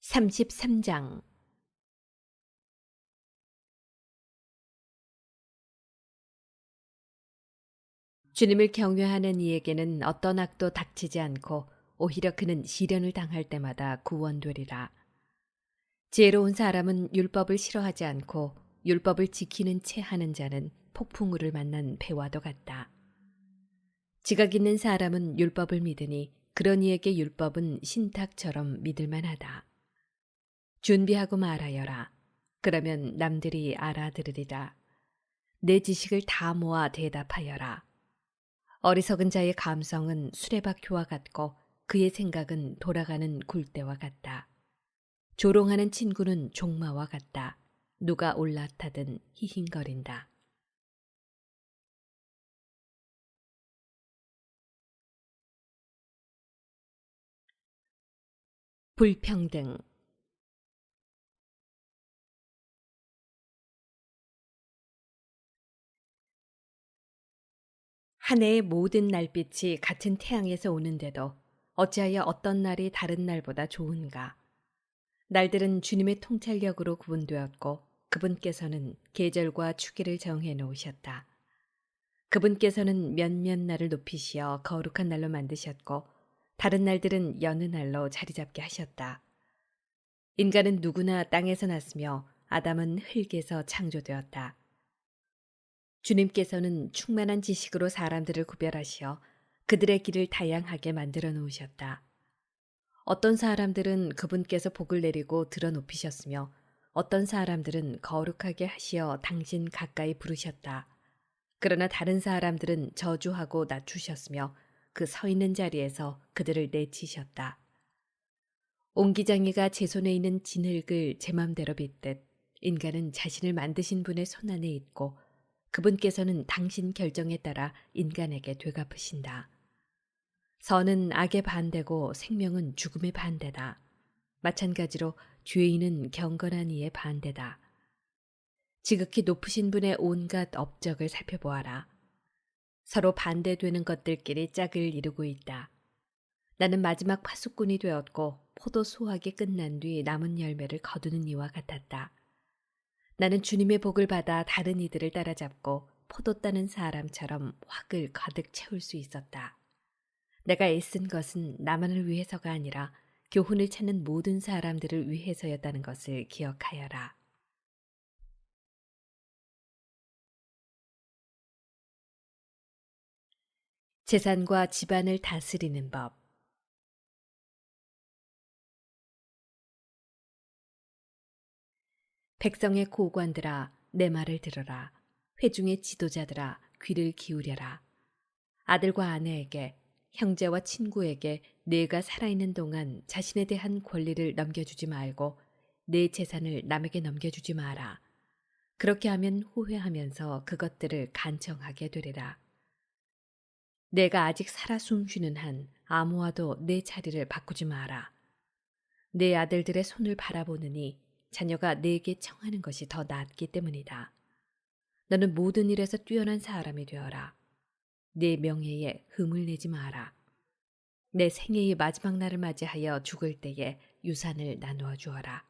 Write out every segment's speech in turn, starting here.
33장. 주님을 경외하는 이에게는 어떤 악도 닥치지 않고 오히려 그는 시련을 당할 때마다 구원되리라. 지혜로운 사람은 율법을 싫어하지 않고 율법을 지키는 채 하는 자는 폭풍우를 만난 배와도 같다. 지각 있는 사람은 율법을 믿으니 그런 이에게 율법은 신탁처럼 믿을 만하다. 준비하고 말하여라. 그러면 남들이 알아들으리라. 내 지식을 다 모아 대답하여라. 어리석은 자의 감성은 수레바퀴와 같고 그의 생각은 돌아가는 굴대와 같다. 조롱하는 친구는 종마와 같다. 누가 올라타든 히힝거린다. 불평등. 한 해의 모든 날빛이 같은 태양에서 오는데도 어찌하여 어떤 날이 다른 날보다 좋은가? 날들은 주님의 통찰력으로 구분되었고 그분께서는 계절과 주기를 정해 놓으셨다. 그분께서는 몇몇 날을 높이시어 거룩한 날로 만드셨고 다른 날들은 여느 날로 자리 잡게 하셨다. 인간은 누구나 땅에서 났으며 아담은 흙에서 창조되었다. 주님께서는 충만한 지식으로 사람들을 구별하시어 그들의 길을 다양하게 만들어 놓으셨다. 어떤 사람들은 그분께서 복을 내리고 들어 높이셨으며 어떤 사람들은 거룩하게 하시어 당신 가까이 부르셨다. 그러나 다른 사람들은 저주하고 낮추셨으며 그 서 있는 자리에서 그들을 내치셨다. 옹기장이가 제 손에 있는 진흙을 제 맘대로 빗듯 인간은 자신을 만드신 분의 손안에 있고 그분께서는 당신 결정에 따라 인간에게 되갚으신다. 선은 악의 반대고 생명은 죽음의 반대다. 마찬가지로 죄인은 경건한 이의 반대다. 지극히 높으신 분의 온갖 업적을 살펴보아라. 서로 반대되는 것들끼리 짝을 이루고 있다. 나는 마지막 파수꾼이 되었고 포도 수확이 끝난 뒤 남은 열매를 거두는 이와 같았다. 나는 주님의 복을 받아 다른 이들을 따라잡고 포도 따는 사람처럼 확을 가득 채울 수 있었다. 내가 애쓴 것은 나만을 위해서가 아니라 교훈을 찾는 모든 사람들을 위해서였다는 것을 기억하여라. 재산과 집안을 다스리는 법. 백성의 고관들아, 내 말을 들어라. 회중의 지도자들아, 귀를 기울여라. 아들과 아내에게, 형제와 친구에게 내가 살아있는 동안 자신에 대한 권리를 넘겨주지 말고 내 재산을 남에게 넘겨주지 마라. 그렇게 하면 후회하면서 그것들을 간청하게 되리라. 내가 아직 살아 숨쉬는 한 아무와도 내 자리를 바꾸지 마라. 내 아들들의 손을 바라보느니 자녀가 내게 청하는 것이 더 낫기 때문이다. 너는 모든 일에서 뛰어난 사람이 되어라. 내 명예에 흠을 내지 마라. 내 생애의 마지막 날을 맞이하여 죽을 때에 유산을 나누어 주어라.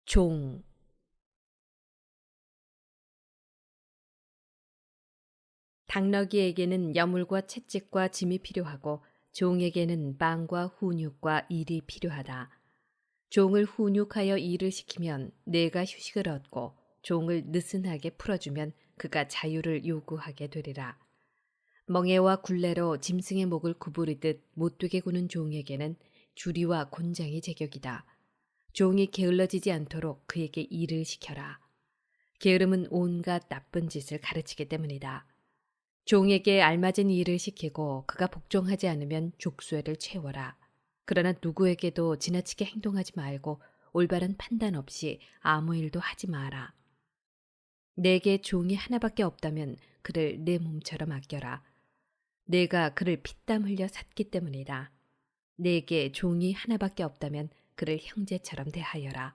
종. 당나귀에게는 여물과 채찍과 짐이 필요하고 종에게는 빵과 훈육과 일이 필요하다. 종을 훈육하여 일을 시키면 내가 휴식을 얻고 종을 느슨하게 풀어주면 그가 자유를 요구하게 되리라. 멍에와 굴레로 짐승의 목을 구부리듯 못되게 구는 종에게는 주리와 곤장이 제격이다. 종이 게을러지지 않도록 그에게 일을 시켜라. 게으름은 온갖 나쁜 짓을 가르치기 때문이다. 종에게 알맞은 일을 시키고 그가 복종하지 않으면 족쇄를 채워라. 그러나 누구에게도 지나치게 행동하지 말고 올바른 판단 없이 아무 일도 하지 마라. 내게 종이 하나밖에 없다면 그를 내 몸처럼 아껴라. 내가 그를 피땀 흘려 샀기 때문이다. 내게 종이 하나밖에 없다면 그를 형제처럼 대하여라.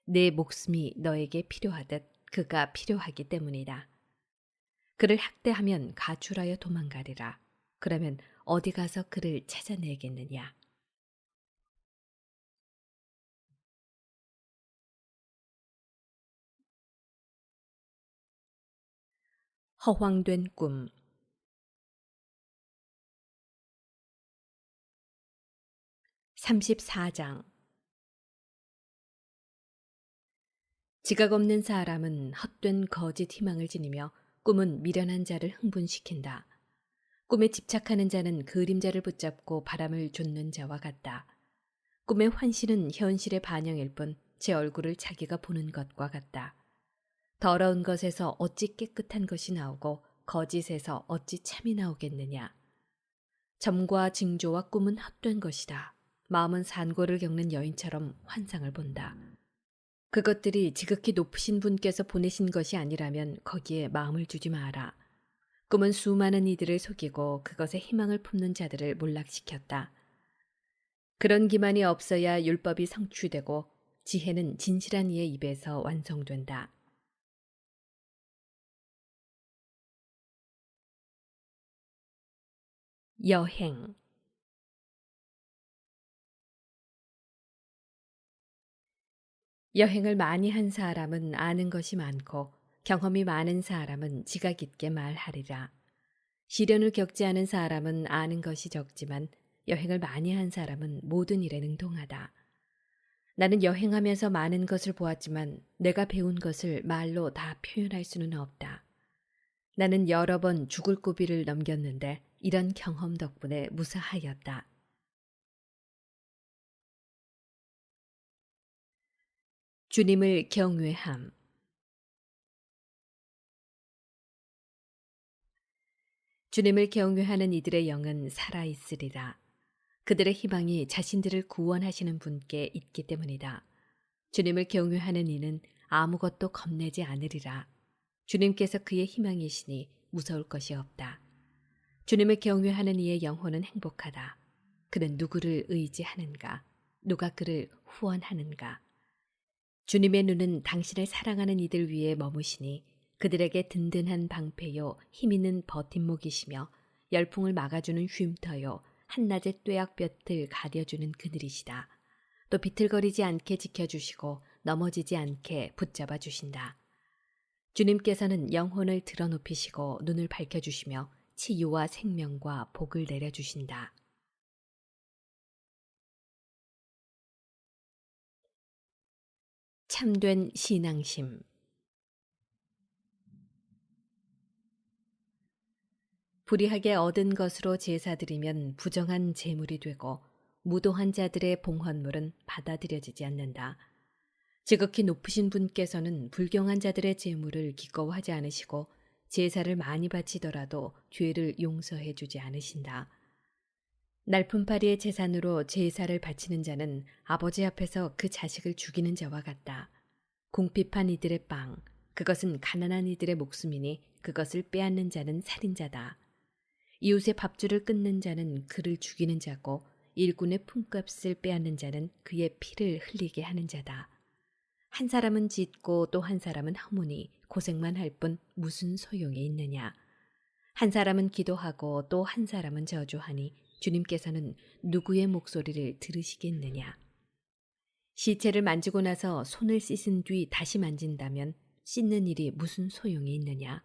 내 목숨이 너에게 필요하듯 그가 필요하기 때문이다. 그를 학대하면 가출하여 도망가리라. 그러면 어디 가서 그를 찾아내겠느냐. 허황된 꿈. 34장. 지각 없는 사람은 헛된 거짓 희망을 지니며 꿈은 미련한 자를 흥분시킨다. 꿈에 집착하는 자는 그림자를 붙잡고 바람을 좇는 자와 같다. 꿈의 환시는 현실의 반영일 뿐 제 얼굴을 자기가 보는 것과 같다. 더러운 것에서 어찌 깨끗한 것이 나오고 거짓에서 어찌 참이 나오겠느냐. 점과 징조와 꿈은 헛된 것이다. 마음은 산고를 겪는 여인처럼 환상을 본다. 그것들이 지극히 높으신 분께서 보내신 것이 아니라면 거기에 마음을 주지 마라. 꿈은 수많은 이들을 속이고 그것에 희망을 품는 자들을 몰락시켰다. 그런 기만이 없어야 율법이 성취되고 지혜는 진실한 이의 입에서 완성된다. 여행. 여행을 많이 한 사람은 아는 것이 많고 경험이 많은 사람은 지각 있게 말하리라. 시련을 겪지 않은 사람은 아는 것이 적지만 여행을 많이 한 사람은 모든 일에 능동하다. 나는 여행하면서 많은 것을 보았지만 내가 배운 것을 말로 다 표현할 수는 없다. 나는 여러 번 죽을 고비를 넘겼는데 이런 경험 덕분에 무사하였다. 주님을 경외함. 주님을 경외하는 이들의 영은 살아있으리라. 그들의 희망이 자신들을 구원하시는 분께 있기 때문이다. 주님을 경외하는 이는 아무것도 겁내지 않으리라. 주님께서 그의 희망이시니 무서울 것이 없다. 주님을 경외하는 이의 영혼은 행복하다. 그는 누구를 의지하는가? 누가 그를 후원하는가? 주님의 눈은 당신을 사랑하는 이들 위에 머무시니 그들에게 든든한 방패요 힘있는 버팀목이시며 열풍을 막아주는 쉼터요 한낮의 뙤약볕을 가려주는 그늘이시다. 또 비틀거리지 않게 지켜주시고 넘어지지 않게 붙잡아 주신다. 주님께서는 영혼을 드러높이시고 눈을 밝혀주시며 치유와 생명과 복을 내려주신다. 참된 신앙심. 불의하게 얻은 것으로 제사드리면 부정한 제물이 되고 무도한 자들의 봉헌물은 받아들여지지 않는다. 지극히 높으신 분께서는 불경한 자들의 제물을 기꺼워하지 않으시고 제사를 많이 바치더라도 죄를 용서해 주지 않으신다. 날품파리의 제산으로 제사를 바치는 자는 아버지 앞에서 그 자식을 죽이는 자와 같다. 궁핍한 이들의 빵, 그것은 가난한 이들의 목숨이니 그것을 빼앗는 자는 살인자다. 이웃의 밥줄을 끊는 자는 그를 죽이는 자고 일꾼의 품값을 빼앗는 자는 그의 피를 흘리게 하는 자다. 한 사람은 짓고 또 한 사람은 허무니 고생만 할 뿐 무슨 소용이 있느냐. 한 사람은 기도하고 또 한 사람은 저주하니 주님께서는 누구의 목소리를 들으시겠느냐. 시체를 만지고 나서 손을 씻은 뒤 다시 만진다면 씻는 일이 무슨 소용이 있느냐.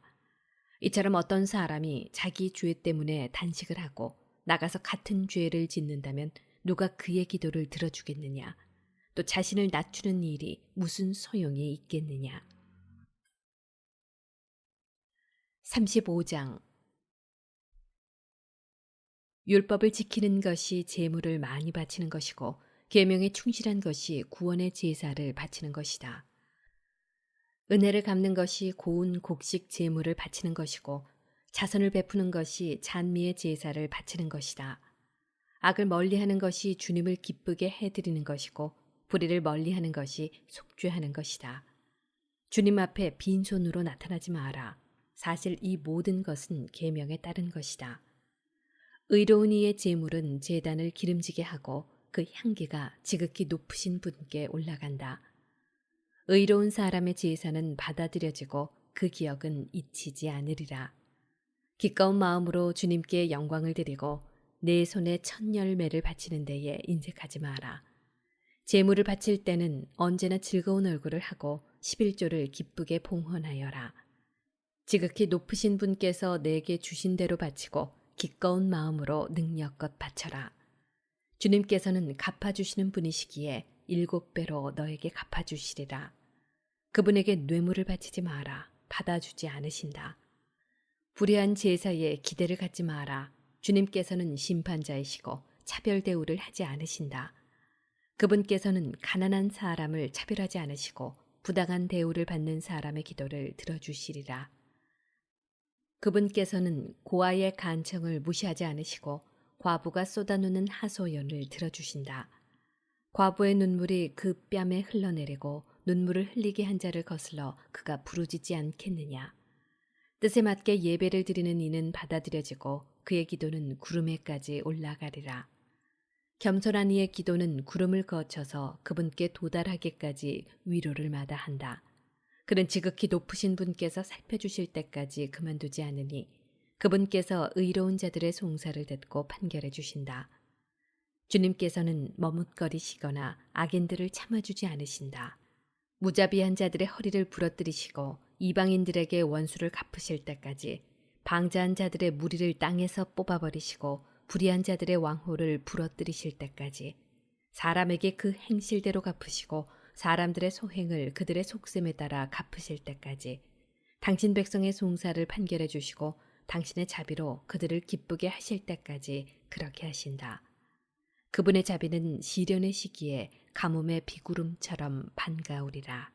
이처럼 어떤 사람이 자기 죄 때문에 단식을 하고 나가서 같은 죄를 짓는다면 누가 그의 기도를 들어주겠느냐. 또 자신을 낮추는 일이 무슨 소용이 있겠느냐. 35장. 율법을 지키는 것이 제물을 많이 바치는 것이고 계명에 충실한 것이 구원의 제사를 바치는 것이다. 은혜를 갚는 것이 고운 곡식 제물을 바치는 것이고 자선을 베푸는 것이 찬미의 제사를 바치는 것이다. 악을 멀리하는 것이 주님을 기쁘게 해드리는 것이고 불의를 멀리하는 것이 속죄하는 것이다. 주님 앞에 빈손으로 나타나지 마라. 사실 이 모든 것은 계명에 따른 것이다. 의로운 이의 제물은 제단을 기름지게 하고 그 향기가 지극히 높으신 분께 올라간다. 의로운 사람의 제사는 받아들여지고 그 기억은 잊히지 않으리라. 기꺼운 마음으로 주님께 영광을 드리고 내 손에 첫 열매를 바치는 데에 인색하지 마라. 제물을 바칠 때는 언제나 즐거운 얼굴을 하고 11조를 기쁘게 봉헌하여라. 지극히 높으신 분께서 내게 주신 대로 바치고 기꺼운 마음으로 능력껏 바쳐라. 주님께서는 갚아주시는 분이시기에 7배로 너에게 갚아주시리라. 그분에게 뇌물을 바치지 마라. 받아주지 않으신다. 불의한 제사에 기대를 갖지 마라. 주님께서는 심판자이시고 차별 대우를 하지 않으신다. 그분께서는 가난한 사람을 차별하지 않으시고 부당한 대우를 받는 사람의 기도를 들어주시리라. 그분께서는 고아의 간청을 무시하지 않으시고 과부가 쏟아놓는 하소연을 들어주신다. 과부의 눈물이 그 뺨에 흘러내리고 눈물을 흘리게 한 자를 거슬러 그가 부르짖지 않겠느냐. 뜻에 맞게 예배를 드리는 이는 받아들여지고 그의 기도는 구름에까지 올라가리라. 겸손한 이의 기도는 구름을 거쳐서 그분께 도달하기까지 위로를 마다한다. 그는 지극히 높으신 분께서 살펴주실 때까지 그만두지 않으니 그분께서 의로운 자들의 송사를 듣고 판결해 주신다. 주님께서는 머뭇거리시거나 악인들을 참아주지 않으신다. 무자비한 자들의 허리를 부러뜨리시고 이방인들에게 원수를 갚으실 때까지 방자한 자들의 무리를 땅에서 뽑아버리시고 불의한 자들의 왕호를 부러뜨리실 때까지 사람에게 그 행실대로 갚으시고 사람들의 소행을 그들의 속셈에 따라 갚으실 때까지 당신 백성의 송사를 판결해 주시고 당신의 자비로 그들을 기쁘게 하실 때까지 그렇게 하신다. 그분의 자비는 시련의 시기에 가뭄의 비구름처럼 반가우리라.